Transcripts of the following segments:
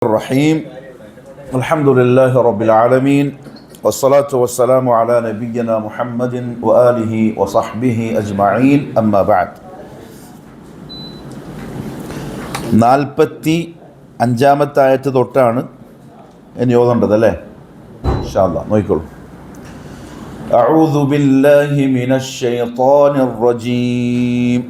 الرحيم الحمد لله رب العالمين والصلاة والسلام على نبينا محمد وآله وصحبه أجمعين أما بعد 45 ആയത്ത് തൊട്ടാണ് ഇനി ഓതേണ്ടത് അല്ലേ ഇൻഷാ അല്ലാഹ് നോക്കിക്കോളൂ أعوذ بالله من الشيطان الرجيم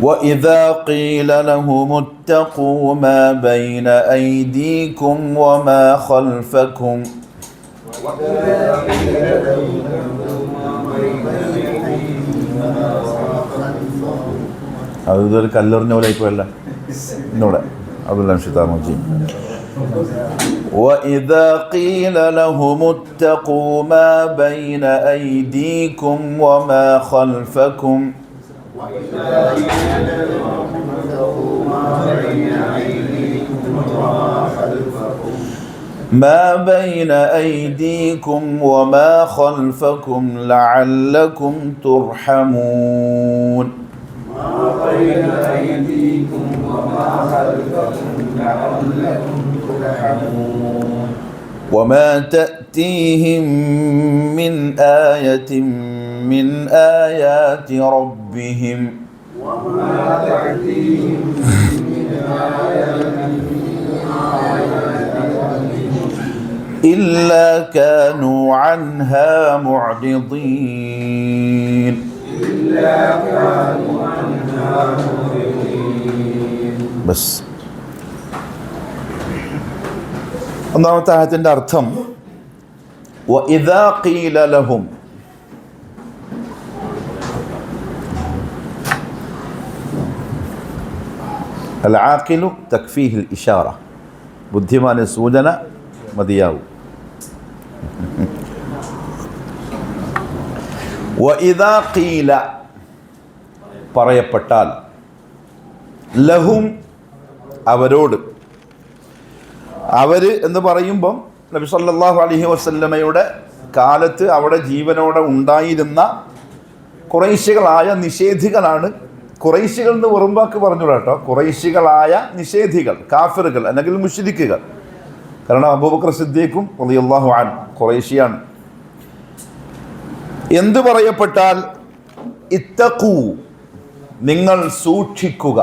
وإذا قيل لهم اتقوا ما بين أيديكم وما خلفكم അതൊരു കല്ലെറിഞ്ഞ പോലെ ആയിപ്പോയല്ല ഇന്നൂടെ അബ്ദുല്ലാഹി ശൈത്താൻ റജീം وإذا قيل لهم اتقوا ما بين أيديكم وما خلفكم ما بين أيديكم وما خلفكم لعلكم ترحمون ما بين أيديكم وما خلفكم لعلكم ترحمون وما تأتيهم من آية من آيات ربهم وما تأتيهم من آية إلا كانوا عنها معرضين بس ഒന്നാമത്തെ ആയത്തിൻ്റെ അർത്ഥം وإذا قيل لهم العاقل تكفيه الإشارة ബുദ്ധിമാന് സൂചന മതിയാവും وإذا قيل പറയപ്പെട്ടാൽ ലഹും അവരോട് അവർ എന്ന് പറയുമ്പം നബി സല്ലല്ലാഹു അലൈഹി വസല്ലമയുടെ കാലത്ത് അവിടെ ജീവനോടെ ഉണ്ടായിരുന്ന ഖുറൈശികളായ നിഷേധികളാണ്. ഖുറൈശികൾ എന്ന് വെറും വാക്ക് പറഞ്ഞു കേട്ടോ, ഖുറൈശികളായ നിഷേധികൾ, കാഫിറുകൾ അല്ലെങ്കിൽ മുശ്രിക്കുകൾ. കാരണം അബൂബക്കർ സിദ്ദീഖും റളിയല്ലാഹു അൻഹു ഖുറൈശിയാണ്. എന്ത് പറയപ്പെട്ടാൽ ഇത്തഖൂ നിങ്ങൾ സൂക്ഷിക്കുക.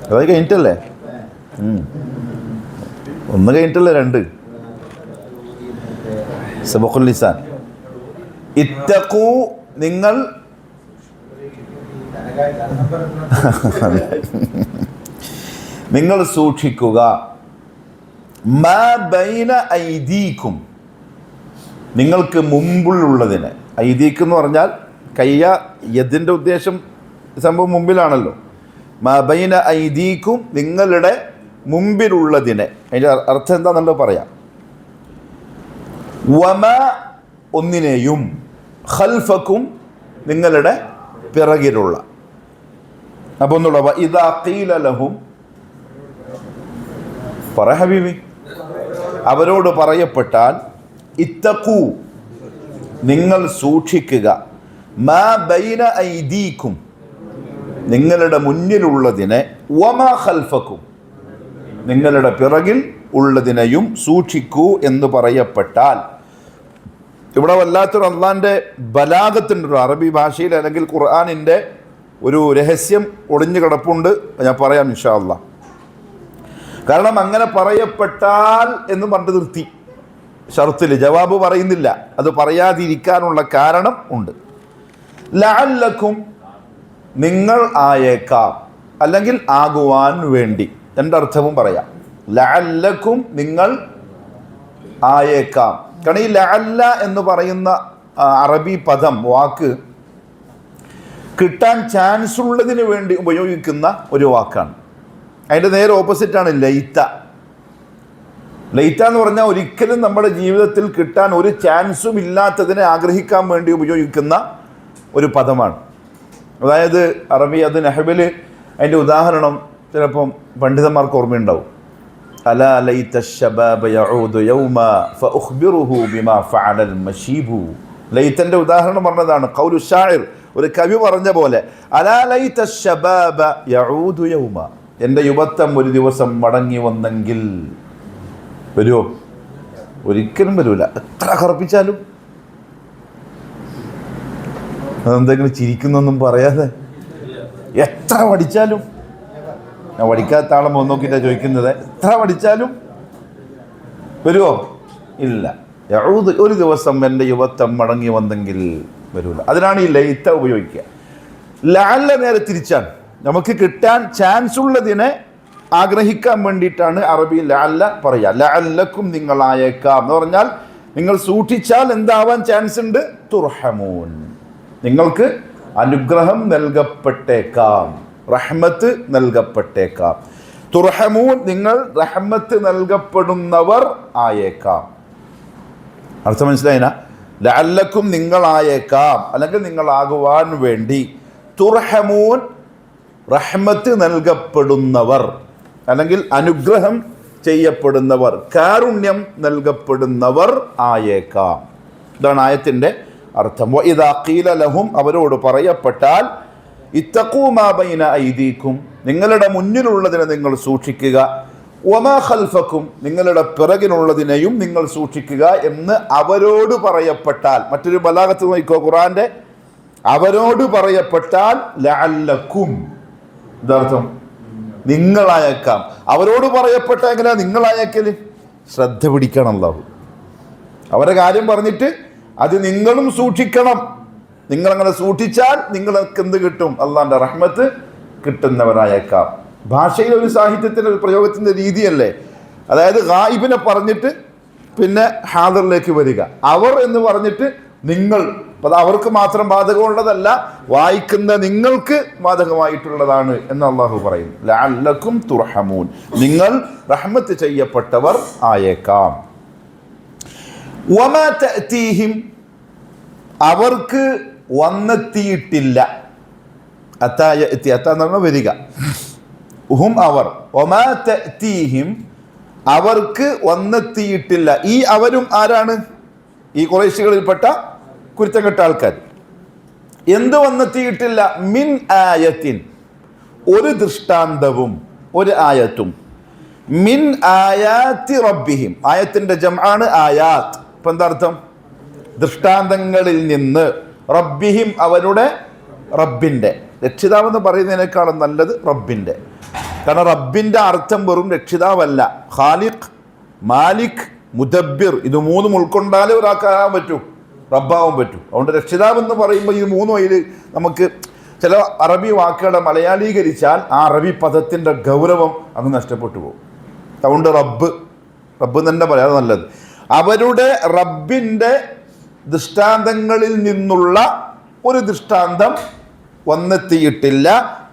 അത് കഴിഞ്ഞിട്ടല്ലേ, ഒന്ന് കഴിഞ്ഞിട്ടല്ലേ രണ്ട്. സബഖുൽ ലിസാൻ. ഇത്തഖൂ നിങ്ങൾ നിങ്ങൾ സൂക്ഷിക്കുക. മാ ബൈന ഐദീക്കും നിങ്ങൾക്ക് മുമ്പിലുള്ളതിനെ. ഐദീക്ക് എന്ന് പറഞ്ഞാൽ കയ്യ, യദിൻ്റെ ഉദ്ദേശം സംഭവം മുമ്പിലാണല്ലോ. മാ ബൈന ഐദീക്കും നിങ്ങളുടെ മുമ്പിലുള്ളതിനെ. അതിൻ്റെ അർത്ഥം എന്താണെന്നല്ലോ പറയാം. വമ ഒന്നിനെയും, ഖൽഫക്കും നിങ്ങളുടെ പിറകിലുള്ള. അപ്പോൾ ഒന്നുള്ള ഇദാ ഖീല ലഹും പറ ഹബീബി, അവരോട് പറയപ്പെട്ടാൽ ഇത്തഖൂ നിങ്ങൾ സൂക്ഷിക്കുക. മാ ബൈന ഐദീക്കും നിങ്ങളുടെ മുന്നിലുള്ളതിനെ, വമാ ഖൽഫക്കും നിങ്ങളുടെ പിറകിൽ ഉള്ളതിനെയും സൂക്ഷിക്കൂ എന്ന് പറയപ്പെട്ടാൽ, ഇവിടെ വല്ലാത്തൊരു അള്ളാൻ്റെ ബലാഗത്തുണ്ടൊരു അറബി ഭാഷയിൽ അല്ലെങ്കിൽ ഖുർആനിൻ്റെ ഒരു രഹസ്യം ഒളിഞ്ഞു കിടപ്പുണ്ട്. ഞാൻ പറയാം ഇൻഷാ അല്ലാഹ്. കാരണം അങ്ങനെ പറയപ്പെട്ടാൽ എന്ന് പറഞ്ഞ് നിർത്തി, ഷർത്തിൽ ജവാബ് പറയുന്നില്ല. അത് പറയാതിരിക്കാനുള്ള കാരണം ഉണ്ട്. ലഅല്ലക്കും നിങ്ങൾ ആയേക്കാം, അല്ലെങ്കിൽ ആകുവാൻ വേണ്ടി. രണ്ടർത്ഥവും പറയാം. ലഅല്ലക്കും നിങ്ങൾ ആയേക്കാം. കാരണം ഈ ലഅല്ല എന്ന് പറയുന്ന അറബി പദം, വാക്ക് കിട്ടാൻ ചാൻസ് ഉള്ളതിന് വേണ്ടി ഉപയോഗിക്കുന്ന ഒരു വാക്കാണ്. അതിൻ്റെ നേരെ ഓപ്പോസിറ്റാണ് ലൈത്ത. ലൈത്ത എന്ന് പറഞ്ഞാൽ ഒരിക്കലും നമ്മുടെ ജീവിതത്തിൽ കിട്ടാൻ ഒരു ചാൻസും ഇല്ലാത്തതിനെ ആഗ്രഹിക്കാൻ വേണ്ടി ഉപയോഗിക്കുന്ന ഒരു പദമാണ്. അതായത് അറബി, അത് നഹ്ബിൽ അതിൻ്റെ ഉദാഹരണം ചിലപ്പം പണ്ഡിതന്മാർക്ക് ഓർമ്മയുണ്ടാവും. അലാ ലൈത ശബാബ യഊദു യൗമ ഫഉഖ്ബിറുഹു ബിമാ ഫഅലൽ മശീബു. ലൈതൻ്റെ ഉദാഹരണം പറഞ്ഞതാണ്. ഖൗലു ഷാഇർ ഒരു കവി പറഞ്ഞ പോലെ അലാ ലൈത ശബാബ യഊദു യൗമ, എൻ്റെ യുവത്വം ഒരു ദിവസം മടങ്ങി വന്നെങ്കിൽ. വരുമോ? ഒരിക്കലും വരൂല. എത്ര കറുപ്പിച്ചാലും. അതെന്തെങ്കിലും ചിരിക്കുന്നൊന്നും പറയാതെ എത്ര പഠിച്ചാലും, ഞാൻ പഠിക്കാത്ത ആളെ മുഖം നോക്കിയിട്ടാണ് ചോദിക്കുന്നത്, എത്ര പഠിച്ചാലും വരുമോ? ഇല്ല. യഊദ്, ഒരു ദിവസം എൻ്റെ യുവത്വം മടങ്ങി വന്നെങ്കിൽ വരൂല. അതിനാണ് ഈ ലൈത്ത ഉപയോഗിക്കുക. ലഅല്ല നേരെ തിരിച്ചാണ്. നമുക്ക് കിട്ടാൻ ചാൻസ് ഉള്ളതിനെ ആഗ്രഹിക്കാൻ വേണ്ടിയിട്ടാണ് അറബി ലഅല്ല പറയുക. ലഅല്ലക്കും, നിങ്ങളായേക്കാം എന്ന് പറഞ്ഞാൽ നിങ്ങൾ സൂക്ഷിച്ചാൽ എന്താവാൻ ചാൻസ് ഉണ്ട്? തുർഹമൂൻ, നിങ്ങൾക്ക് അനുഗ്രഹം നൽകപ്പെട്ടേക്കാം, റഹ്മത്ത് നൽകപ്പെട്ടേക്കാം. തുർഹമൂൻ, നിങ്ങൾ റഹ്മത്ത് നൽകപ്പെടുന്നവർ ആയേക്കാം. അർത്ഥം മനസ്സിലായിന? ലഅല്ലക്കും, നിങ്ങളായേക്കാം, അല്ലെങ്കിൽ നിങ്ങളാകുവാൻ വേണ്ടി. തുർഹമൂൻ, റഹ്മത്ത് നൽകപ്പെടുന്നവർ, അല്ലെങ്കിൽ അനുഗ്രഹം ചെയ്യപ്പെടുന്നവർ, കാരുണ്യം നൽകപ്പെടുന്നവർ ആയേക്കാം. ഇതാണ് ആയത്തിൻ്റെ അർത്ഥം. വഇദാ ഖീല ലഹും, അവരോട് പറയപ്പെട്ടാൽ, ഇത്തഖൂ മാ ബൈന ഐദീകും, നിങ്ങളുടെ മുന്നിലുള്ളതിനെ നിങ്ങൾ സൂക്ഷിക്കുക, വമാ ഖൽഫക്കും, നിങ്ങളുടെ പിറകിനുള്ളതിനെയും നിങ്ങൾ സൂക്ഷിക്കുക എന്ന് അവരോട് പറയപ്പെട്ടാൽ. മറ്റൊരു ബലാഗത്ത് നോക്കിക്കോ ഖുർആന്റെ. അവരോട് പറയപ്പെട്ടാൽ ലഅല്ലക്കും, ഇതർത്ഥം നിങ്ങളായേക്കാം. അവരോട് പറയപ്പെട്ട എങ്ങനെയാ നിങ്ങളായേക്കല്? ശ്രദ്ധ പിടിക്കണം. അല്ലാഹു അവരെ കാര്യം പറഞ്ഞിട്ട് അത് നിങ്ങളും സൂക്ഷിക്കണം. നിങ്ങളങ്ങനെ സൂക്ഷിച്ചാൽ നിങ്ങൾക്ക് എന്ത് കിട്ടും? അള്ളാന്റെ റഹ്മത്ത് കിട്ടുന്നവരായേക്കാം. ഭാഷയിൽ ഒരു സാഹിത്യത്തിൻ്റെ ഒരു പ്രയോഗത്തിൻ്റെ രീതിയല്ലേ. അതായത് ഗായിബിനെ പറഞ്ഞിട്ട് പിന്നെ ഹാദറിലേക്ക് വരിക, അവർ എന്ന് പറഞ്ഞിട്ട് നിങ്ങൾ. അത് അവർക്ക് മാത്രം ബാധകമുള്ളതല്ല, വായിക്കുന്ന നിങ്ങൾക്ക് ബാധകമായിട്ടുള്ളതാണ് എന്ന് അള്ളാഹു പറയും. ലഅല്ലക്കും തുർഹമൂൻ, നിങ്ങൾ റഹ്മത്ത് ചെയ്യപ്പെട്ടവർ ആയേക്കാം. വമാ തഅതീഹിം, അവർക്ക് വന്നെത്തിയിട്ടില്ല. അത്തായത്തി, അത്ത എന്ന് പറഞ്ഞാൽ വരിക. ഹും, അവർ. വമാ തഅതീഹിം, അവർക്ക് വന്നെത്തിയിട്ടില്ല. ഈ അവരും ആരാണ്? ഈ ഖുറൈശികളിൽപ്പെട്ട കുരുത്തം കെട്ട ആൾക്കാർ. എന്ത് വന്നെത്തിയിട്ടില്ല? മിൻ ആയത്തിൻ, ഒരു ദൃഷ്ടാന്തവും, ഒരു ആയത്തും. മിൻ ആയാത്തി റബ്ബിഹിം, ആയത്തിന്റെ ജംആണ് ആയാത്ത്. ഇപ്പം എന്താ അർത്ഥം? ദൃഷ്ടാന്തങ്ങളിൽ നിന്ന്. റബ്ബിഹിം, അവരുടെ റബ്ബിൻ്റെ. രക്ഷിതാവെന്ന് പറയുന്നതിനേക്കാളും നല്ലത് റബ്ബിൻ്റെ. കാരണം റബ്ബിൻ്റെ അർത്ഥം വെറും രക്ഷിതാവല്ല. ഖാലിഖ്, മാലിക്, മുദബ്ബിർ, ഇത് മൂന്നും ഉൾക്കൊണ്ടാലേ ഒരാൾക്കാകാൻ പറ്റൂ, റബ്ബാവാൻ പറ്റൂ. അതുകൊണ്ട് രക്ഷിതാവ് എന്ന് പറയുമ്പോൾ ഈ മൂന്നും അതിൽ നമുക്ക് ചില അറബി വാക്കുകളെ മലയാളീകരിച്ചാൽ ആ അറബി പദത്തിൻ്റെ ഗൗരവം അങ്ങ് നഷ്ടപ്പെട്ടു പോകും. അതുകൊണ്ട് റബ്ബ് തന്നെ പറയാതെ നല്ലത്. അവരുടെ റബ്ബിൻ്റെ ദൃഷ്ടാന്തങ്ങളിൽ നിന്നുള്ള ഒരു ദൃഷ്ടാന്തം വന്നെത്തിയിട്ടില്ല.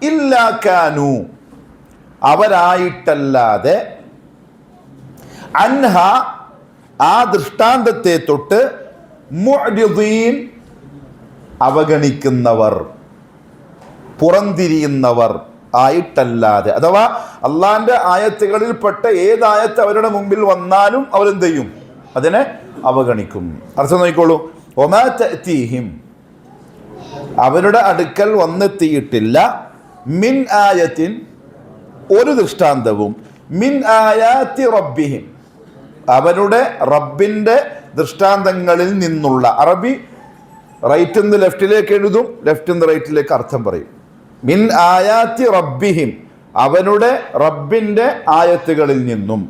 ഇല്ലാ കാനു, അവരായിട്ടല്ലാതെ. അൻഹ, ആ ദൃഷ്ടാന്തത്തെ തൊട്ട്. മുഅ്രിദീൻ, അവഗണിക്കുന്നവർ, പുറംതിരിയുന്നവർ ആയിട്ടല്ലാതെ. അഥവാ അള്ളാന്റെ ആയത്തുകളിൽപ്പെട്ട ഏതായത്ത് അവരുടെ മുമ്പിൽ വന്നാലും അവരെന്ത് ചെയ്യും? അതിനെ അവഗണിക്കും. അർത്ഥം നോക്കിക്കോളൂ. വമാ തഅതീഹിം, അവരുടെ അടുക്കൽ വന്നെത്തിയിട്ടില്ല. മിൻ ആയത്തിൻ, ഒരു ദൃഷ്ടാന്തവും. മിൻ ആയാത്തി റബ്ബിഹിം, അവരുടെ റബ്ബിൻ്റെ ദൃഷ്ടാന്തങ്ങളിൽ നിന്നുള്ള. അറബി റൈറ്റ് നിന്ന് ലെഫ്റ്റിലേക്ക് എഴുതും, ലെഫ്റ്റ് നിന്ന് റൈറ്റിലേക്ക് അർത്ഥം പറയും. മിൻ ആയാത്തി റബ്ബിഹിം, അവരുടെ റബ്ബിൻ്റെ ആയത്തുകളിൽ നിന്നും.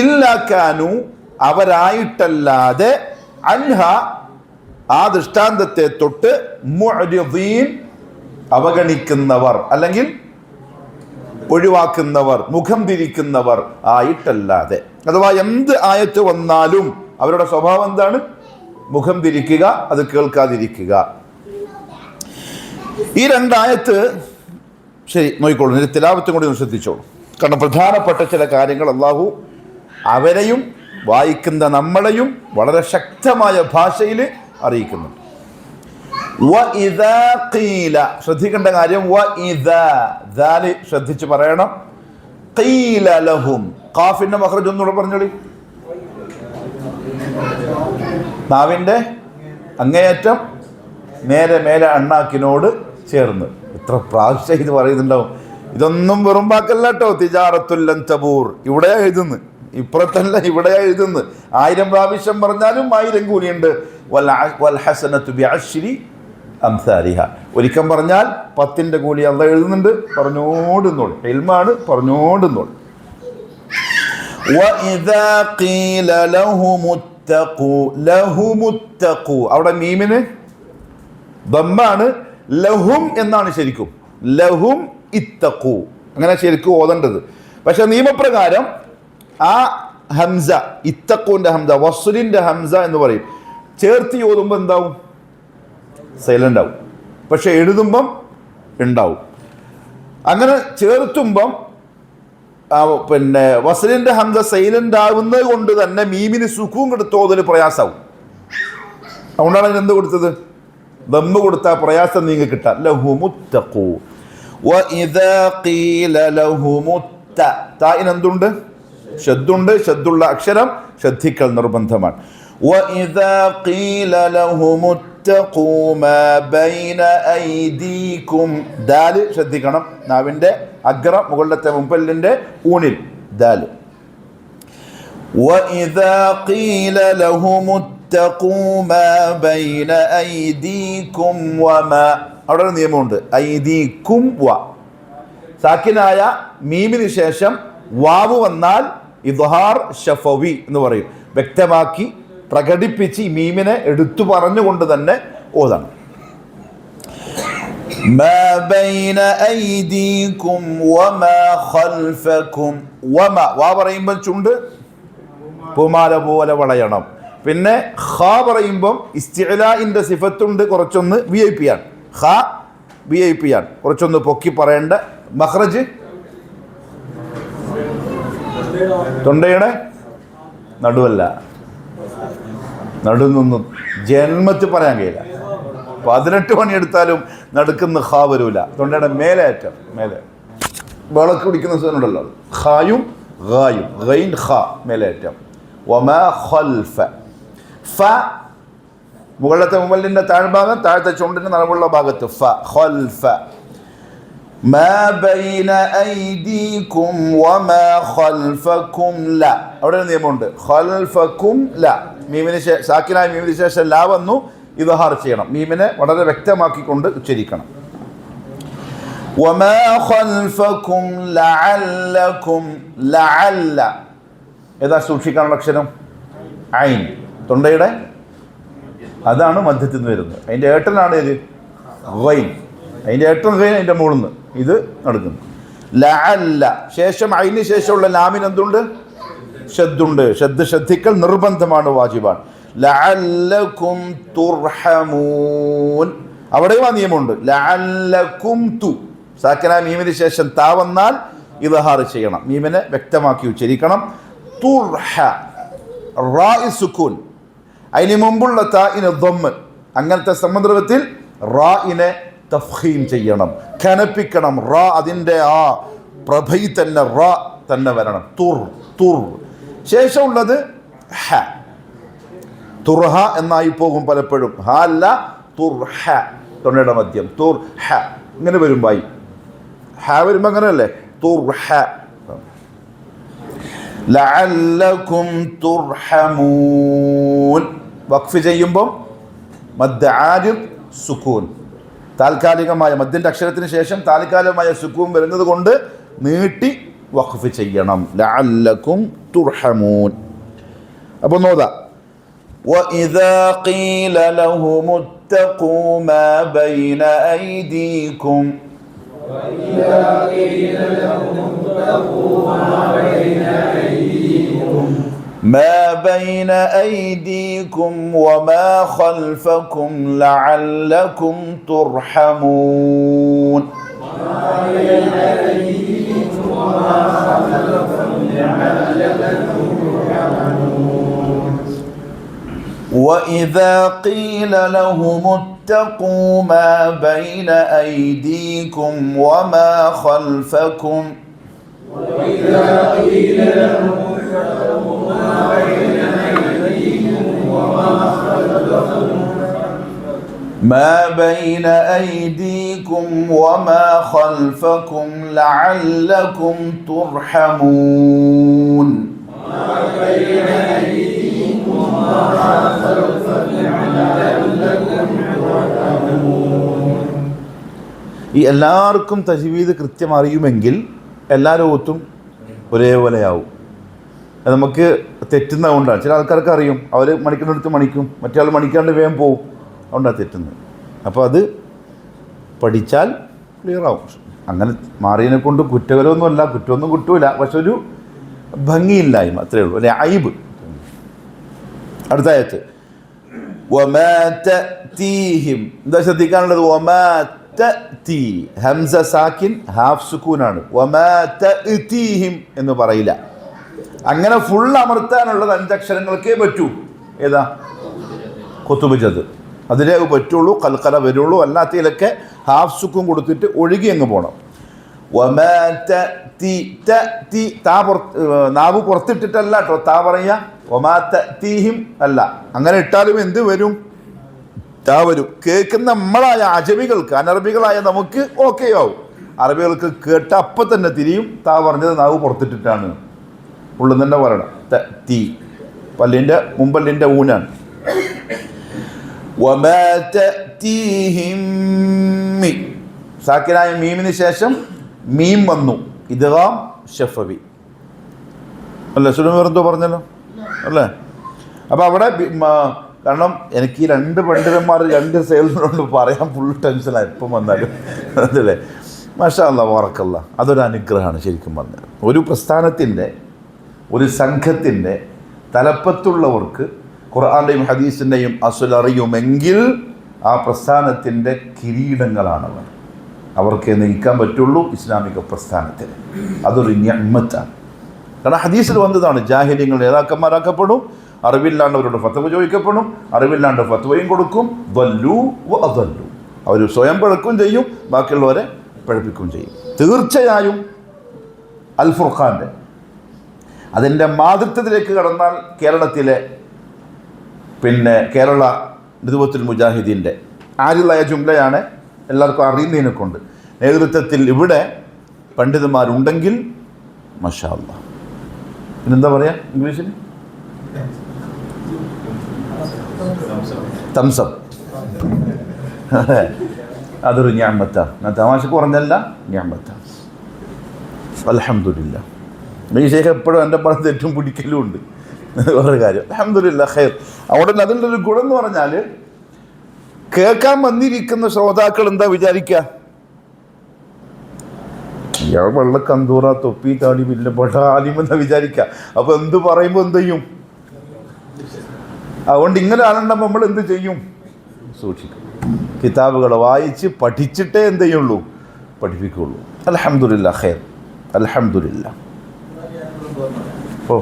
ഇല്ലാ കാനു, അവരായിട്ടല്ലാതെ. അൻഹ, ആ ദൃഷ്ടാന്തത്തെ തൊട്ട്. മുഅ്രിദീൻ, അവഗണിക്കുന്നവർ, അല്ലെങ്കിൽ ഒഴിവാക്കുന്നവർ, മുഖം തിരിക്കുന്നവർ ആയിട്ടല്ലാതെ. അഥവാ എന്ത് ആയത്ത് വന്നാലും അവരുടെ സ്വഭാവം എന്താണ്? മുഖം തിരിക്കുക, അത് കേൾക്കാതിരിക്കുക. ഈ രണ്ടായത്ത് ശരി നോക്കിക്കോളൂ. ഇതിന്റെ തിലാവത്തും കൂടി ഒന്ന് ശ്രദ്ധിച്ചോളൂ. കാരണം പ്രധാനപ്പെട്ട ചില കാര്യങ്ങൾ അള്ളാഹു അവരെയും വായിക്കുന്ന നമ്മളെയും വളരെ ശക്തമായ ഭാഷയിൽ അറിയിക്കുന്നുണ്ട്. വഇദാ ഖീല, ശ്രദ്ധിക്കേണ്ട കാര്യം വഇദാ, ദാല് ശ്രദ്ധിച്ച് പറയണം. ഖീല ലഹും, ഖാഫിന്റെ മഖ്റജ് ഒന്നുകൂടെ പറഞ്ഞോളി. നാവിന്റെ അങ്ങേയറ്റം നേരെ മേലെ അണ്ണാക്കിനോട് ചേർന്ന്. എത്ര പ്രാവശ്യം ഇത് പറയുന്നുണ്ടാവും. ഇതൊന്നും വെറും വാക്കല്ല കേട്ടോ. തിജാറത്തുല്ലൻ തബൂർ ഇവിടെയാ എഴുതുന്നു, ഇപ്പുറത്തല്ല ഇവിടെയാ എഴുതുന്നു. 1000 പ്രാവശ്യം പറഞ്ഞാലും 1000 കൂലിയുണ്ട്. വൽ ഹസനതു ബിഅശ്രി അംസാലിഹ. ഒരിക്കൽ പറഞ്ഞാൽ 10ന്റെ കൂലി അള്ളാഹ് എഴുതുന്നുണ്ട്. പറഞ്ഞോടുന്നോളൂ, ഇൽമാണ്, പറഞ്ഞോടുന്നോളൂ. വഇദാ ഖീല ലഹുമുത്തഖൂ, ലഹുമുത്തഖൂ അവിടെ മീമിന് ദമ്മാണ്. ലഹും എന്നാണ് ശരിക്കും. ലഹും ഇത്തഖൂ അങ്ങനെ ശരിക്കും ഓതേണ്ടത്. പക്ഷെ നിയമപ്രകാരം ആ ഹംസ, ഇത്തഖൂന്റെ ഹംസ, വസ്ലിന്റെ ഹംസ എന്ന് പറയും. ചേർത്തി ഓതുമ്പോൾ എന്താവും? സൈലന്റ് ആവും. പക്ഷെ എഴുതുമ്പം ഉണ്ടാവും. അങ്ങനെ ചേർത്തുമ്പം പിന്നെ വസ്ലിന്റെ ഹംസ സൈലന്റ് ആവുന്നത് കൊണ്ട് തന്നെ മീമിന് സുഖവും കൊടുത്ത് ഓതൽ പ്രയാസമാവും. അതുകൊണ്ടാണ് അതിന് എന്ത് കൊടുത്തത്? ദമ്മ് കൊടുത്താൽ പ്രയാസം നീങ്ങി കിട്ടാൻ. ലഹുമുത്തഖൂ. വഇദാ ഖീല ലഹുമുത്ത, തായിന് എന്തുണ്ട്? ഷദ്ദുണ്ട്. ഷദ്ദുള്ള അക്ഷരം ശ്രദ്ധിക്കൽ നിർബന്ധമാണ്. വഇദാ ഖീല ലഹുമുത്തഖൂ മാ ബൈന ഐദീകും, ദാല് ശ്രദ്ധിക്കണം. നാവിന്റെ അഗ്രം മുകളിലത്തെ മുമ്പല്ലിന്റെ ഊണിൽ ദാല്. വഇദാ ഖീല ലഹുമുത്തഖൂ മാ ബൈന ഐദീകും വമാ, അവിടെ ഒരു നിയമമുണ്ട്. ഐദീകും വ, സാക്കിനായ മീമിന് ശേഷം വാവ് വന്നാൽ ഇദ്ഹാർ ഷഫവി എന്ന് പറയും. വ്യക്തമാക്കി പ്രകടിപ്പിച്ച് ഈ മീമിനെ എടുത്തു പറഞ്ഞുകൊണ്ട് തന്നെ ഓതാണ്. മാ ബൈന ഐദീകും വമാ ഖൽഫകും. വമ, വാ പറയുമ്പോൾ ചുണ്ട് പൂമാല പോലെ വളയണം. പിന്നെ ഖ പറയുമ്പം ഇസ്തിഅലാഇന്റെ സിഫത്തുണ്ട്, കുറച്ചൊന്ന് VIP ആണ്. ഖ VIP ആണ്, കുറച്ചൊന്ന് പൊക്കി പറയേണ്ട. മഖ്റജ് തൊണ്ടയുടെ നടുവല്ല, നടുന്നൊന്നും ജന്മത്തിൽ പറയാൻ കഴിയില്ല. 18 പണിയെടുത്താലും നടുക്കുന്ന ഖ വരൂല. തൊണ്ടയുടെ മേലെ അറ്റം, മേലെ വിളക്ക് പിടിക്കുന്ന സാധനമുണ്ടല്ലോ, ഖായും ഖായും, ഗൈൻ ഖ മേലെ അറ്റം. വമാ ഖൽഫ, ഫ മുകളിലത്തെ മുമ്പലിന്റെ താഴ്ഭാഗം, താഴത്തെ ചുണ്ടിന്റെ നടുവുള്ള ഭാഗത്ത് ഫ. ഖൽഫ. മാ ബൈന ഐദീകും വമാ ഖൽഫകും ല, അവിടെ ഒരു നിയമമുണ്ട്. ഖൽഫകും ല, മീമിന് സാക്കിനായ മീമിന് ശേഷം ല വന്നു, ഇദ്ഹാർ ചെയ്യണം. മീമിനെ വളരെ വ്യക്തമാക്കിക്കൊണ്ട് ഉച്ചരിക്കണം. വമാ ഖൽഫകും ലഅല്ലകും, ലഅല്ല ഏതാ സൂക്ഷിക്കാനുള്ള അക്ഷരം? ഐൻ. തൊണ്ടയുടെ അതാണ് മധ്യത്തിൽ നിന്ന് വരുന്നത്. അതിൻ്റെ ഏട്ടനാണ് ഇത് ഗൈൻ. അതിൻ്റെ ഏട്ടൻ ഗൈൻ, അതിൻ്റെ മുകളിൽ നിന്ന് ഇത് നടക്കുന്നു. ലഅല്ല ശേഷം ഐന് ശേഷമുള്ള ലാമിന് എന്തുണ്ട്? ഷദ്ദുണ്ട്. ഷദ്ദ് ശ്രദ്ധിക്കൽ നിർബന്ധമാണ്, വാജിബാണ്. ലഅല്ലകും തുർഹമൂൻ, അവിടെയും ആ നിയമമുണ്ട്. ലഅല്ലകും തു, സാക്കിന മീമിന് ശേഷം താ വന്നാൽ ഇദ്ഹാർ ചെയ്യണം. മീമിനെ വ്യക്തമാക്കി ഉച്ചരിക്കണം. തുർഹ, റാ സുക്കൂൻ, അതിന് മുമ്പുള്ള താഇന് ദമ്മ്. അങ്ങനത്തെ സന്ദർഭത്തിൽ റാഇനെ തഫ്ഖീം ചെയ്യണം, ഖനപ്പിക്കണം. റാ അതിൻ്റെ ആ പ്രഭയിൽ തന്നെ റാ തന്നെ വരണം. തുർ, തുർ. ശേഷമുള്ളത് ഹ, തുർഹ എന്നായി പോകും പലപ്പോഴും. ഹ അല്ല, തുർഹ, തൊണ്ടയുടെ മധ്യം. തുർ ഹ ഇങ്ങനെ വരുമ്പായി. ഹ വരുമ്പോൾ അങ്ങനെയല്ലേ, തുർഹ. ലഅല്ലകും തുർഹമൂൻ. വഖഫ് ചെയ്യുമ്പം മദ്ദ ആരിദ് സുക്കൂൻ, താൽക്കാലികമായ മദ്ദിൻ്റെ അക്ഷരത്തിന് ശേഷം താൽക്കാലികമായ സുക്കൂൻ വരുന്നത് കൊണ്ട് നീട്ടി വഖഫ് ചെയ്യണം. ലഅല്ലകും തുർഹമൂൻ. അപ്പോൾ നോദാ. وإذا قيل لهم اتقوا ما بين أيديكم وإذا قيل لهم اتقوا ما بين أيديكم وما خلفكم لعلكم ترحمون. ما بين أيديكم وما خلفكم لعلكم ترحمون. وإذا قيل لهم اتقوا ما بين أيديكم وما خلفكم وإذا قيل لهم اتقوا ما بين أيديكم وما خلفكم ما بين أيديكم وما خلفكم لعلكم ترحمون. ما بين أيديكم وما خلفكم لعلكم ترحمون. ഈ എല്ലാവർക്കും തജ്വീദ് കൃത്യം അറിയുമെങ്കിൽ എല്ലാ ലോകത്തും ഒരേപോലെയാവും. അത് നമുക്ക് തെറ്റുന്നതുകൊണ്ടാണ്. ചില ആൾക്കാർക്ക് അറിയും, അവർ മണിക്കുന്നിടത്ത് മണിക്കും, മറ്റേ ആൾ മണിക്കാണ്ട് വേഗം പോവും, അതുകൊണ്ടാണ് തെറ്റുന്നത്. അപ്പോൾ അത് പഠിച്ചാൽ ക്ലിയറാവും. അങ്ങനെ മാറിയതിനെ കൊണ്ട് കുറ്റകരമൊന്നുമല്ല, കുറ്റമൊന്നും കിട്ടൂല, പക്ഷെ ഒരു ഭംഗിയില്ലായ്മ, അത്രയേ ഉള്ളൂ, അല്ലെ, ഐബ്. അടുത്ത ആയത്ത് വമാ തഅതീഹിം, എന്താ ശ്രദ്ധിക്കാനുള്ളത്? വമാ തഅതി, ഹംസ സാക്കിൻ ഹാഫ് സുക്കൂനാണ്. വമാ തഅതീഹിം എന്ന് പറയില്ല. അങ്ങനെ ഫുൾ അമർത്താനുള്ളത് 5 അക്ഷരങ്ങൾക്കേ പറ്റൂ. ഏതാ? ഖുതുബ്, അതിലേ പറ്റുള്ളൂ, കൽക്കല വരുള്ളൂ. അല്ലാത്തതിലൊക്കെ ഹാഫ് സുക്കും കൊടുത്തിട്ട് ഒഴുകി അങ്ങ് പോകണം. വമാ തഅതി, തഅതി താ നാവ് പുറത്തിട്ടിട്ടല്ല കേട്ടോ താ പറയുക. വമാ തഅതീഹിം അല്ല. അങ്ങനെ ഇട്ടാലും എന്ത് വരും? താ വരും. കേൾക്കുന്ന നമ്മളായ അജമികൾക്ക്, അനറബികളായ നമുക്ക് ഓക്കെ ആവും. അറബികൾക്ക് കേട്ട അപ്പം തന്നെ തിരിയും. താ പറഞ്ഞത് നാവ് പുറത്തിട്ടിട്ടാണ്, ഉള്ളിൽ തന്നെ പറയണം. തഅതി പല്ലിൻ്റെ മുമ്പല്ലിൻ്റെ ഊനാണ്. വമാ തഅതീഹിം, സാക്കിനായ മീമിന് ശേഷം മീം വന്നു, ഇദ്ഗാം ശഫവി അല്ലേ? സുലൈമാൻ വെറുതെ പറഞ്ഞല്ലോ അല്ലേ? അപ്പോൾ അവിടെ കാരണം എനിക്ക് ഈ 2 പണ്ഡിതന്മാർ 2 സേൽസിനോട് പറയാൻ ഫുൾ ടെൻഷനാണ് എപ്പം വന്നാലും, അതല്ലേ? മാഷാ അല്ലാ, ബറക്കല്ല. അതൊരു അനുഗ്രഹമാണ് ശരിക്കും പറഞ്ഞാൽ. ഒരു പ്രസ്ഥാനത്തിൻ്റെ, ഒരു സംഘത്തിൻ്റെ തലപ്പത്തുള്ളവർക്ക് ഖുർആൻ്റെയും ഹദീസിൻ്റെയും അസ്ൽ അറിയുമെങ്കിൽ ആ പ്രസ്ഥാനത്തിൻ്റെ കിരീടങ്ങളാണവർ. അവർക്ക് നയിക്കാൻ പറ്റുള്ളൂ ഇസ്ലാമിക പ്രസ്ഥാനത്തിന്. അതൊരു നിഅ്മത്താണ്. കാരണം ഹദീസിൽ വന്നതാണ്, ജാഹിലിയങ്ങൾ നേതാക്കന്മാരാക്കപ്പെടും, അറിവില്ലാണ്ടവരോട് ഫത്വ ചോദിക്കപ്പെടും, അറിവില്ലാണ്ട് ഫത്വയും കൊടുക്കും. ദല്ലു വ അദല്ലു, അവർ സ്വയം പിഴക്കും ചെയ്യും, ബാക്കിയുള്ളവരെ പിഴപ്പിക്കുകയും ചെയ്യും. തീർച്ചയായും അൽ ഫുർഖാൻ്റെ അതിൻ്റെ മാതൃത്വത്തിലേക്ക് കടന്നാൽ കേരളത്തിലെ കേരള നിദുവത്തുൽ മുജാഹിദീൻ്റെ ആരിലായ ജുംലയാണ്, എല്ലാവർക്കും അറിയുന്നതിനെ കൊണ്ട്. നേതൃത്വത്തിൽ ഇവിടെ പണ്ഡിതന്മാരുണ്ടെങ്കിൽ മാഷാ അല്ലാ. പിന്നെന്താ പറയുക ഇംഗ്ലീഷിൽ? തംസപ്പ്. അതൊരു നിഅ്മത്താണ്. ഞാൻ തമാശക്ക് പറഞ്ഞല്ല, നിഅ്മത്താണ്. അൽഹംദുലില്ലാ. ഈ ശേഖ എപ്പോഴും എൻ്റെ പണം തെറ്റും പിടിക്കലും ഉണ്ട്, വേറെ കാര്യം. അൽഹംദുലില്ലാ ഖൈർ. അവിടെ അതിൻ്റെ ഒരു ഗുണം എന്ന് പറഞ്ഞാൽ കേൾക്കാൻ വന്നിരിക്കുന്ന ശ്രോതാക്കൾ എന്താ വിചാരിക്കുക? ഇയാൾ വെള്ളക്കന്തൂറ, തൊപ്പി, താടി, വില്ലപ്പെട്ട ആലിമെന്നാ വിചാരിക്കുക. അപ്പോൾ എന്ത് പറയുമ്പോൾ എന്ത് ചെയ്യും? അതുകൊണ്ട് ഇങ്ങനെ ആളുണ്ടാകുമ്പോൾ നമ്മൾ എന്ത് ചെയ്യും? സൂക്ഷിക്കും. കിതാബുകൾ വായിച്ച് പഠിച്ചിട്ടേ എന്ത് ചെയ്യുള്ളൂ? പഠിപ്പിക്കുള്ളൂ. അൽഹംദുലില്ലാ ഖൈർ. അൽഹംദുലില്ലാ. ഓ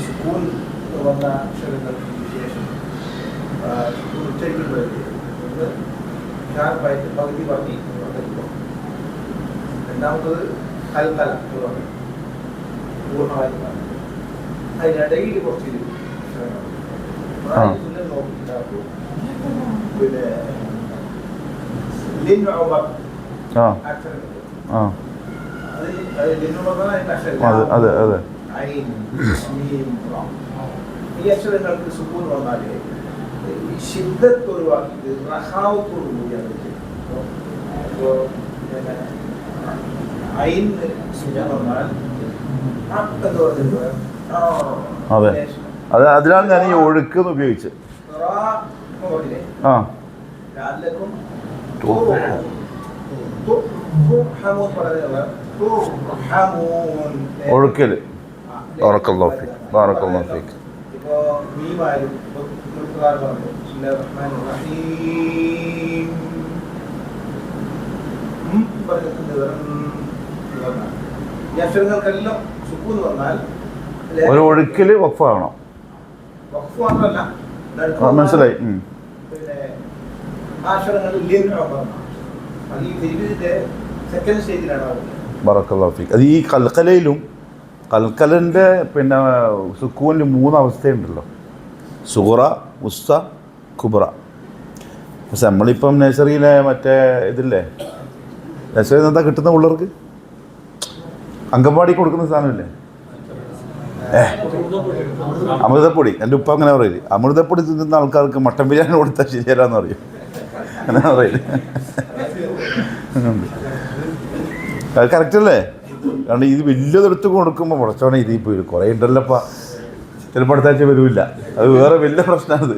സ്കൂൾ വന്ന അക്ഷരങ്ങൾക്ക് വിശേഷം ഷാർപ്പായിട്ട് പകുതി പറഞ്ഞ് രണ്ടാമത്തത് കൽക്കല പൂർണ്ണമായി അതിനിടയിൽ കുറച്ച് നോക്കിയിട്ടുണ്ടാകും. പിന്നെ ഈ അക്ഷരങ്ങൾക്ക് സുക്കൂൻ വന്നാല് ശിദ്ദത്ത് ഒഴിവാക്കിയിട്ട് റഹാവത്തോട് കൂടിയാണ്. അതെ, അത് അതിനാണ് ഞാൻ ഈ ഒഴുക്കെന്ന് ഉപയോഗിച്ചത്. ഒഴുക്കല്. ബറക്കല്ലാഹു ഫീക്, ബറക്കല്ലാഹു ഫീക്. ഇപ്പോ മീമായാലും പറഞ്ഞു ബിസ്മില്ലാഹിർ റഹ്മാനിർ റഹീം ഈ അക്ഷരങ്ങൾക്കെല്ലാം സുക്കൂൻ വന്നാൽ ഒരു ഒഴുക്കല് വഖഫ് ആവണം. വഖഫ് മാത്രമല്ല, മനസ്സിലായി. പിന്നെ ആ അക്ഷരങ്ങൾ ഈ തിരുവിന്റെ സെക്കൻഡ് സ്റ്റേജിലാണ്. ബറക്കല്ലാഹു ഫീക്. അത് ഈ കൽക്കലയിലും കൽക്കലിൻ്റെ പിന്നെ സുക്കൂനിൽ 3 അവസ്ഥയുണ്ടല്ലോ, സുഹറ, ഉസ്ത, കുബ്ര. പക്ഷെ നമ്മളിപ്പം നഴ്സറിയിലെ മറ്റേ ഇതില്ലേ, നഴ്സറിയിൽ നിന്ന് എന്താ കിട്ടുന്ന പിള്ളേർക്ക് അംഗൻവാടി കൊടുക്കുന്ന സാധനമില്ലേ, അമൃതപ്പൊടി. എൻ്റെ ഉപ്പ അങ്ങനെ പറയില്ല, അമൃതപ്പൊടി തിന്നുന്ന ആൾക്കാർക്ക് മട്ടൻ ബിരിയാണി കൊടുത്താൽ ശരിയല്ലാന്ന് പറയും, അങ്ങനെ പറയില്ല. അത് കറക്റ്റല്ലേ? കാരണം ഇത് വലിയതെടുത്ത് കൊടുക്കുമ്പോൾ മുടച്ചോണെ ഇതിൽ പോയി കുറേ ഉണ്ടല്ലപ്പാ, ചിലപ്പോൾ അടുത്ത ആഴ്ച വരില്ല. അത് വേറെ വലിയ പ്രശ്നമാണത്.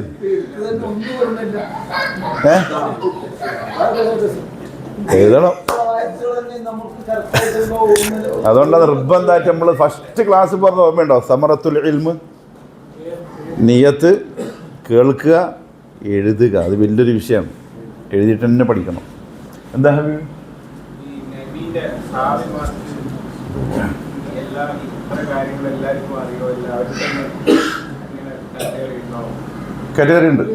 എഴുതണം. അതുകൊണ്ടാണ് നിർബന്ധമായിട്ട് നമ്മൾ ഫസ്റ്റ് ക്ലാസ് പറഞ്ഞ ഓർമ്മയുണ്ടോ, സമറത്തുൽ ഇൽമ്, നിയത്ത്, കേൾക്കുക, എഴുതുക. അത് വലിയൊരു വിഷയമാണ്. എഴുതിയിട്ട് തന്നെ പഠിക്കണം. എന്താ കാറ്റഗറി ഉണ്ട്.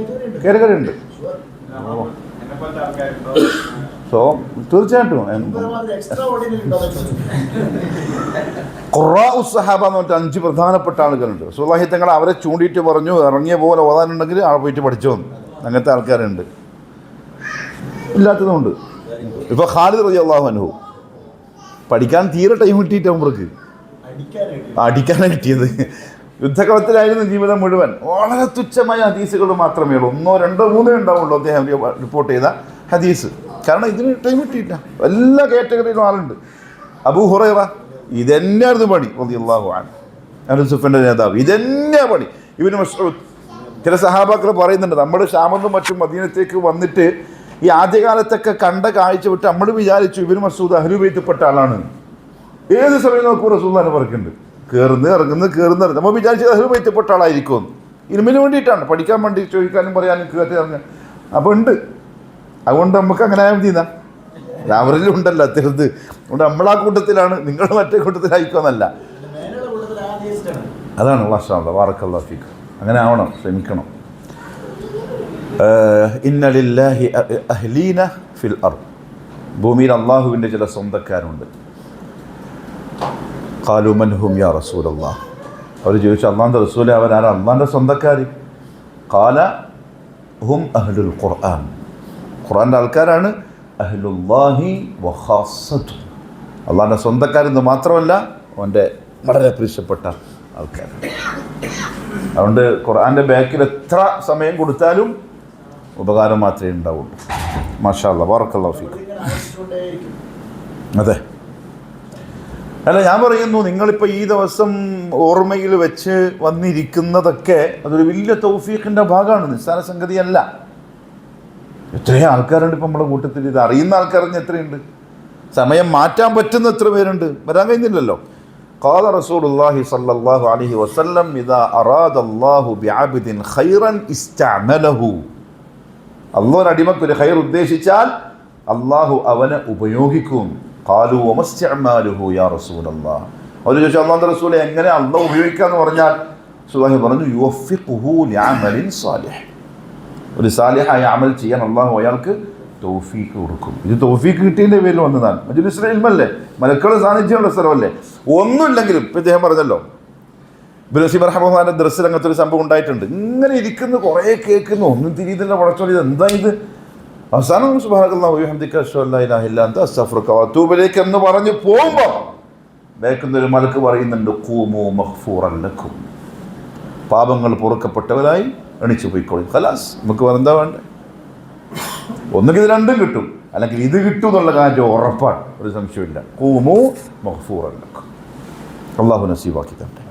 സോ തീർച്ചയായിട്ടും ഖുറാഉ സഹാബ എന്ന് പറഞ്ഞിട്ട് 5 പ്രധാനപ്പെട്ട ആളുകളുണ്ട്. റസൂലുള്ളാഹി തങ്ങൾ അവരെ ചൂണ്ടിയിട്ട് പറഞ്ഞു, ഇറങ്ങിയ പോലെ ഓതാനുണ്ടെങ്കിൽ അവിടെ പോയിട്ട് പഠിച്ചോ. അങ്ങനത്തെ ആൾക്കാരുണ്ട്, ഇല്ലാത്തതുകൊണ്ട്. ഇപ്പോൾ ഖാലിദ് റളിയല്ലാഹു അൻഹു പഠിക്കാൻ തീരെ ടൈം കിട്ടിയിട്ട് അവർക്ക് അടിക്കാനാണ് കിട്ടിയത്. യുദ്ധക്കളത്തിലായിരുന്നു ജീവിതം മുഴുവൻ. വളരെ തുച്ഛമായ ഹദീസുകൾ മാത്രമേ ഉള്ളൂ, 1, 2, 3 ഉണ്ടാവുള്ളൂ അദ്ദേഹം റിപ്പോർട്ട് ചെയ്ത ഹദീസ്. കാരണം ഇതിന് ടൈം കിട്ടിയില്ല. എല്ലാ കാറ്റഗറിയിലും ആളുണ്ട്. അബൂ ഹുറൈറ ഇതന്നെയായിരുന്നു പണി റളിയല്ലാഹു അൻഹു, അഹ്ലു സുഫന്റെ നേതാവ്, ഇതന്നെയാണ് പണി. ഇബ്നു മസ്ഊദ്, ചില സഹാബാക്കൾ പറയുന്നുണ്ട്, നമ്മൾ ഷാമെന്നും മറ്റും മദീനത്തേക്ക് വന്നിട്ട് ഈ ആദ്യകാലത്തൊക്കെ കണ്ട കാഴ്ച വിട്ട് നമ്മൾ വിചാരിച്ചു ഇബ്നു മസ്ഊദ് അഹ്ലു ബൈത്തിൽപ്പെട്ട ആളാണ്. ഏത് സമയം നോക്കുമ്പോൾ റസൂലുള്ളാഹിനെ പറയുന്നുണ്ട്, കയറുന്നു. നമ്മൾ വിചാരിച്ചത് അഹ്ലു ബൈത്തിൽപ്പെട്ട ആളായിരിക്കുമെന്ന്. ഇൽമിന് വേണ്ടിയിട്ടാണ്, പഠിക്കാൻ വേണ്ടി, ചോദിക്കാനും പറയാനും കേട്ടിറങ്ങുക. അപ്പോൾ ഉണ്ട്. അതുകൊണ്ട് നമുക്ക് അങ്ങനെ ആയാൽ മതി. അവരിലും ഉണ്ടല്ലോ ചെറുത്. അതുകൊണ്ട് നമ്മളാ കൂട്ടത്തിലാണ്, നിങ്ങൾ മറ്റേ കൂട്ടത്തിലായിക്കോന്നല്ല. അതാണ് മാഷാ അല്ലാഹ്, ബാറക്കല്ലാഹു ഫീക്കും. അങ്ങനെ ആവണം, ശ്രമിക്കണം. ഇന്ന ലില്ലാഹി അഹ്ലീന ഫിൽ അർദ്, ഭൂമിയിൽ അള്ളാഹുവിൻ്റെ ചില സ്വന്തക്കാരുണ്ട്. ഖാലു മൻ ഹും യാ റസൂലല്ലാഹ്, അവർ ചോദിച്ചു, അള്ളാഹിൻ്റെ റസൂലെ അവരാണ് അള്ളാഹിൻ്റെ സ്വന്തക്കാർ? ഖാല ഹും അഹ്ലുൽ ഖുർആൻ, ഖുർആൻ്റെ ആൾക്കാരാണ്. അഹ്ലുല്ലാഹി വഖാസത്തു, അള്ളാഹിൻ്റെ സ്വന്തക്കാരെന്ന് മാത്രമല്ല അവൻ്റെ വളരെ പ്രിയപ്പെട്ട ആൾക്കാർ. അതുകൊണ്ട് ഖുർആൻ്റെ ബാക്കിൽ എത്ര സമയം കൊടുത്താലും ഉപകാരം മാത്രമേ ഉണ്ടാവുള്ളൂ. മാഷാ അല്ലാഹ്, ബാറക്കല്ലാഹു ഫീക്കും. അതെ, അല്ല ഞാൻ പറയുന്നു, നിങ്ങളിപ്പോൾ ഈ ദിവസം ഓർമ്മയിൽ വെച്ച് വന്നിരിക്കുന്നതൊക്കെ അതൊരു വലിയ തൗഫീഖിൻ്റെ ഭാഗമാണ്, നിസ്സാര സംഗതിയല്ല. എത്രയും ആൾക്കാരുണ്ട് ഇപ്പം നമ്മുടെ കൂട്ടത്തിൽ. ഇത് അറിയുന്ന ആൾക്കാരറിഞ്ഞ് എത്രയുണ്ട്, സമയം മാറ്റാൻ പറ്റുന്ന എത്ര പേരുണ്ട്, വരാൻ കഴിയുന്നില്ലല്ലോ. ഖാല റസൂലുള്ളാഹി സ്വല്ലല്ലാഹു അലൈഹി വസല്ലം ഇദാ അറാദല്ലാഹു ബിഅബ്ദിൻ ഖൈറൻ ഇസ്തഅമലഹു, അല്ലാഹു ഒരു അടിമക്ക് ഒരു ഖൈർ ഉദ്ദേശിച്ചാൽ അല്ലാഹു അവനെ ഉപയോഗിക്കും. ഖാലു വമസ്തഅമാലുഹു യാ റസൂലല്ലാഹ്, അവർ ചോദിച്ചു, അല്ലാഹുവിൻ്റെ റസൂലെ എങ്ങനെ അല്ലാഹു ഉപയോഗിക്കാന്ന് പറഞ്ഞാൽ റസൂലുള്ളാഹി പറഞ്ഞു, യുവഫിഖുഹു ലിഅമലിൻ സാലിഹ്, ഒരു സാലിഹായ അമൽ ചെയ്യാൻ അല്ലാഹു അയാൾക്ക് തൗഫീഖ് കൊടുക്കും. ഇത് തൗഫീഖ് കിട്ടിയതിൻ്റെ പേരിൽ വന്നതാണ്. മജ്ലിസുൽ ഇൽമല്ലേ, മലക്കളുടെ സാന്നിധ്യമുള്ള സ്ഥലമല്ലേ. ഒന്നുമില്ലെങ്കിലും ഇപ്പം ഇദ്ദേഹം പറഞ്ഞല്ലോ, ഇബ്നു നസീബ് റഹിമഹുല്ലാഹിന്റെ ദർസിൽ അങ്ങനത്തെ ഒരു സംഭവം ഉണ്ടായിട്ടുണ്ട്. ഇങ്ങനെ ഇരിക്കുന്നു, കുറേ കേൾക്കുന്നു, ഒന്നും തിരിയുന്നില്ല. വളച്ചോളി എന്താ ഇത്? അവസാനം സുബ്ഹാനക്കല്ലാഹി വബിഹംദിക അശ്ഹദു അല്ലാ ഇലാഹ ഇല്ലാ അൻത അസ്തഗ്ഫിറുക വഅതൂബു ഇലൈക എന്ന് പറഞ്ഞ് പോകുമ്പോൾ ബാക്കിന്നൊരു മലക്ക് പറയുന്നുണ്ട്, ഖൂമു മഗ്ഫൂറൻ ലക്കും, പാപങ്ങൾ പൊറുക്കപ്പെട്ടവരായി എണിച്ചു പോയിക്കോളി. ഖലാസ്, നമുക്ക് എന്താ വേണ്ടേ? ഒന്നുകിൽ ഇത് രണ്ടും കിട്ടും, അല്ലെങ്കിൽ ഇത് കിട്ടും എന്നുള്ള കാര്യം ഉറപ്പാണ്, ഒരു സംശയമില്ല. ഖൂമു മഗ്ഫൂറൻ ലക്കും. അല്ലാഹു നസീബാക്കി തരട്ടെ.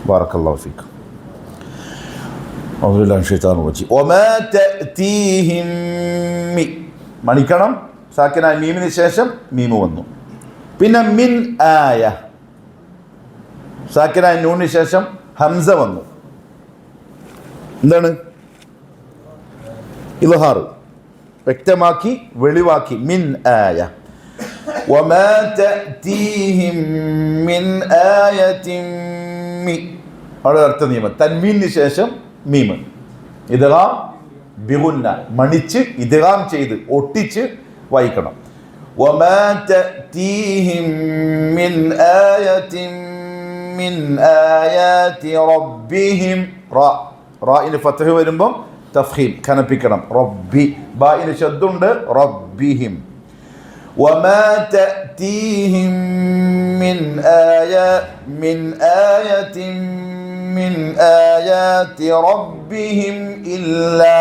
ബാറക്കല്ലാഹു ഫീക്കും. മണിക്കണം, സാക്കിനായ മീമിന് ശേഷം മീമ് വന്നു. പിന്നെ മിൻ ആയ, സാക്കിനായ നൂനിന് ശേഷം ഹംസ വന്നു. എന്താണ്? ഇൽഹാർ, വ്യക്തമാക്കി, വെളിവാക്കി. മിൻ ആയ, وما تأتيهم من آية അവിടെ അർത്ഥ നിയമം. തൻവീനു ശേഷം മീമ്, ഇദ്ഗാം ബിഗുന്ന, മണിച്ച് ഇദ്ഗാം ചെയ്ത് ഒട്ടിച്ച് വായിക്കണം. وما تأتيهم من آية من آيات ربهم റായിന് ഫത്ഹ് വരുമ്പോൾ തഫ്ഖീം കനപ്പിക്കണം. റബ്ബി ബായിന് ശദ്ദുണ്ട്. റബ്ബിഹിം. وما تأتيهم من آية من آيات ربهم إلا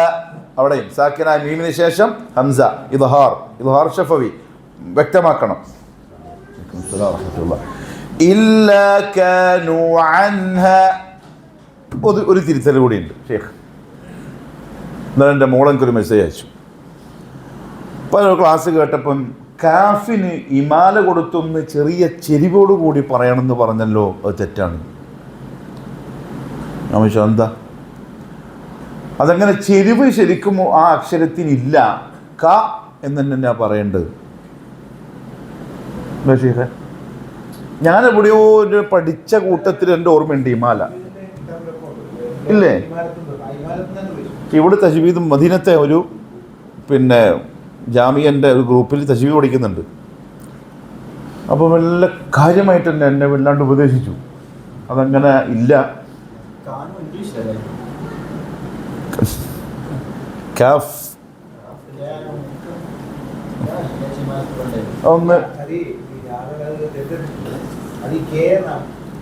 അവിടെയും സാക്കിനായ മീമിന് ശേഷം ഹംസ ഇദ്ഹാർ ഷഫവി വ്യക്തമാക്കണം. ഇല്ലാ കാനൂ അൻഹാ. ഒരു തിരുത്തൽ കൂടിയുണ്ട് ഷേഖ്. എന്നാൽ എൻ്റെ മോളെനിക്കൊരു മെസ്സേജ് അയച്ചു. അപ്പോൾ ക്ലാസ് കേട്ടപ്പം കാഫിന് ഇമാല കൊടുത്തൊന്ന് ചെറിയ ചെരിവോടുകൂടി പറയണമെന്ന് പറഞ്ഞല്ലോ, അത് തെറ്റാണ്. ആവശ്യം എന്താ? അതങ്ങനെ ചെരിവ് ശരിക്കും ആ അക്ഷരത്തിനില്ല. ക എന്ന് തന്നെ പറയേണ്ടത്. ഞാനെവിടെയോ ഒരു പഠിച്ച കൂട്ടത്തിൽ എൻ്റെ ഓർമ്മയുണ്ട് ഇമാല ഇല്ലേ? ഇവിടെ തജ്വീദും മദീനത്തെ ഒരു ജാമിയൻ്റെ ഒരു ഗ്രൂപ്പിൽ തജ്വീദ് പഠിക്കുന്നുണ്ട്. അപ്പോൾ വല്ല കാര്യമായിട്ട് തന്നെ എന്നെ വല്ലാണ്ട് ഉപദേശിച്ചു. അതങ്ങനെ ഇല്ല. കാഫ് ഒന്ന്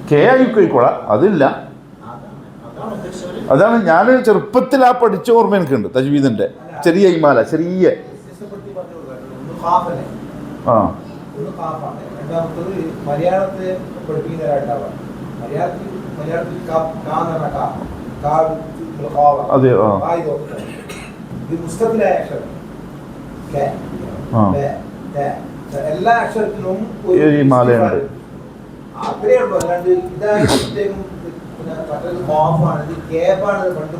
കെ ആയിക്കോളാം, അതില്ല. അതാണ് ഞാൻ ചെറുപ്പത്തിൽ ആ പഠിച്ച ഓർമ്മ എനിക്കുണ്ട്. തജ്വീദിന്റെ ചെറിയ ഇമാല ചെറിയ മലയാളത്തിൽ അതെ. എല്ലാ അക്ഷരത്തിലും മാലയുണ്ട്. അത്രയേ ഉള്ളൂ. അല്ലാണ്ട് ഇതായിട്ടും മറ്റൊരു കോഫാണ്, ഇത് കേപ്പാണ്. പണ്ട്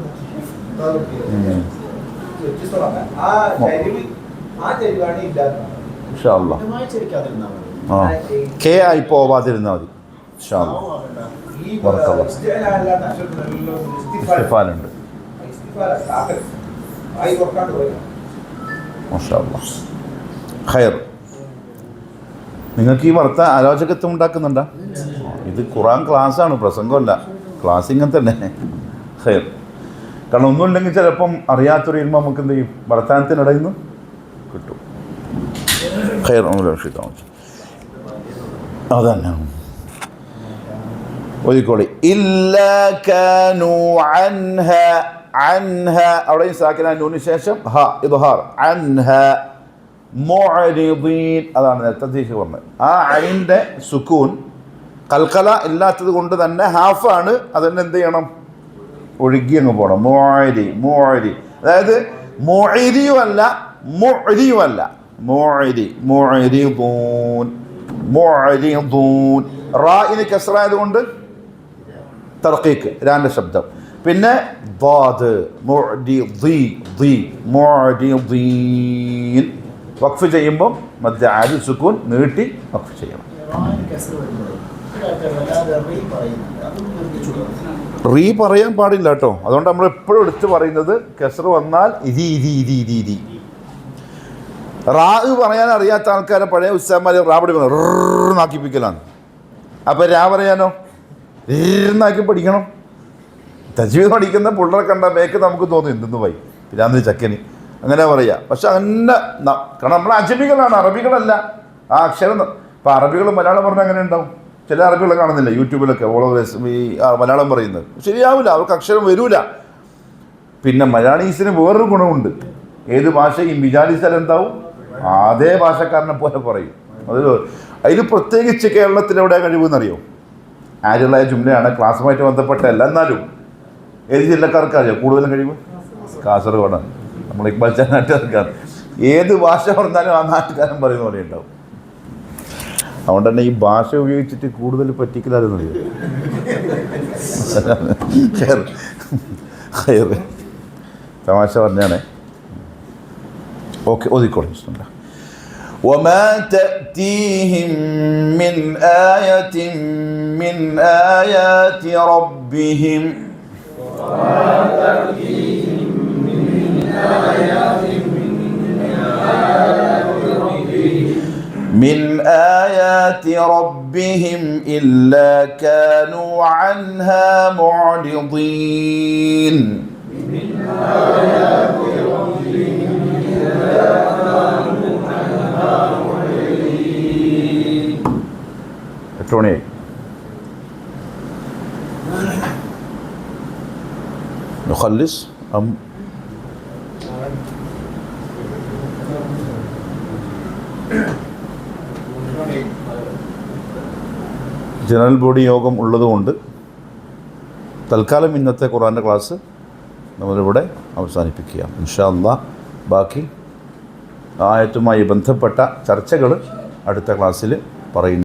വ്യത്യസ്തമാക്കാൻ ആ ചരിവാണ് ഇല്ലാത്തത്. കെ ആയി പോവാതിരുന്നാൽ മതി. നിങ്ങൾക്ക് ഈ വർത്ത ആലോചകത്വം ഉണ്ടാക്കുന്നുണ്ടോ? ഇത് ഖുറാൻ ക്ലാസ്സാണ്, പ്രസംഗമല്ല. ക്ലാസ് ഇങ്ങനെ തന്നെ. ഹയർ. കാരണം ഒന്നുമില്ലെങ്കിൽ ചിലപ്പം അറിയാത്തൊരു ഇൽമ നമുക്ക് എന്ത് ചെയ്യും, വർത്തമാനത്തിനിടയിൽ നിന്ന് കിട്ടും. ഹയർ അതന്നെ ഒതുക്കോളി. ഇല്ലാ കാനൂ അൻഹ. അവിടെ സാക്കിന നൂന് ശേഷം ഹ ഇദ്ഹാർ. അൻഹ മുഅ്രിദീൻ. അതാണ് നേരത്തെ തീശ് പറഞ്ഞത്. ആ ഐൻ്റെ സുക്കൂൻ കൽക്കല ഇല്ലാത്തത് കൊണ്ട് തന്നെ ഹാഫാണ്. അതന്നെ എന്ത് ചെയ്യണം, ഒഴുകി അങ്ങ് പോകണം. മുഅ്രി അതായത് മുഅ്രിയുമല്ല മുഅ്രിയുമല്ല. മുഅ്രിദൂൻ. റാഇന് കസ്റായതുകൊണ്ട് തർക്കീക്ക് രാന്റെ ശബ്ദം. പിന്നെ ضاد മുഅ്രിദീൻ. വഖഫ് ചെയ്യുമ്പോൾ മദ്ദ ആദി സുക്കൂൻ നീട്ടി വഖഫ് ചെയ്യണം. റീ പറയാൻ പാടില്ല കേട്ടോ. അതുകൊണ്ട് നമ്മൾ എപ്പോഴും എടുത്ത് പറയുന്നത് കസ്റ് വന്നാൽ ഇരി. റാ പറയാൻ അറിയാത്ത ആൾക്കാരെ പഴയ ഉസ്താദ്മാർ റാ പഠിക്കണം നാക്കിപ്പിക്കലാണ്. അപ്പോൾ രാ പറയാനോ നാക്കി പഠിക്കണം. തജ്വീദ് പഠിക്കുന്ന പിള്ളേരെ കണ്ട ബേക്ക് നമുക്ക് തോന്നും എന്തെന്ന് പോയി പിരാന്തി ചക്കനി അങ്ങനെ പറയുക. പക്ഷെ അങ്ങനെ കാരണം നമ്മൾ അജമികളാണ്, അറബികളല്ല. ആ അക്ഷരം ഇപ്പം അറബികൾ മലയാളം പറഞ്ഞാൽ അങ്ങനെ ഉണ്ടാവും. ചില അറബികൾ കാണുന്നില്ല യൂട്യൂബിലൊക്കെ ഈ മലയാളം പറയുന്നത് ശരിയാവില്ല, അവർക്ക് അക്ഷരം വരൂല. പിന്നെ മലയാളീസിന് വേറൊരു ഗുണമുണ്ട്. ഏത് ഭാഷയും വിചാരിച്ചാൽ എന്താവും, അതേ ഭാഷക്കാരനെ പോലെ പറയും. അതിൽ പ്രത്യേകിച്ച് കേരളത്തിൽ എവിടെ കഴിവെന്നറിയോ? ആരുള്ള ജുംലയാണ്, ക്ലാസ്സുമായിട്ട് ബന്ധപ്പെട്ടല്ല. എന്നാലും ഏത് ജില്ലക്കാർക്ക് അറിയാം കൂടുതലും കഴിവ്? കാസർഗോഡാണ്. നമ്മൾ ഇക്ബാൽ നാട്ടുകാർക്കാണ്. ഏത് ഭാഷ പറഞ്ഞാലും ആ നാട്ടുകാരൻ പറയുന്ന പോലെ ഉണ്ടാവും. അതുകൊണ്ട് തന്നെ ഈ ഭാഷ ഉപയോഗിച്ചിട്ട് കൂടുതൽ പറ്റിക്കലാരെന്ന് അറിയാം. തമാശ പറഞ്ഞാണേ. ഓക്കെ, ഒതുക്കോളെ. وما تأتيهم من آية من آيات ربهم من آيات ربهم إلا كانوا عنها معرضين نخلص أم ജനറൽ ബോഡി യോഗം ഉള്ളതുകൊണ്ട് തൽക്കാലം ഇന്നത്തെ ഖുർആൻ്റെ ക്ലാസ് നമ്മളിവിടെ അവസാനിപ്പിക്കുക. ഇൻഷാ അല്ലാഹ് ബാക്കി ആയത്തുമായി ബന്ധപ്പെട്ട ചർച്ചകൾ അടുത്ത ക്ലാസ്സിൽ പറയുന്നു.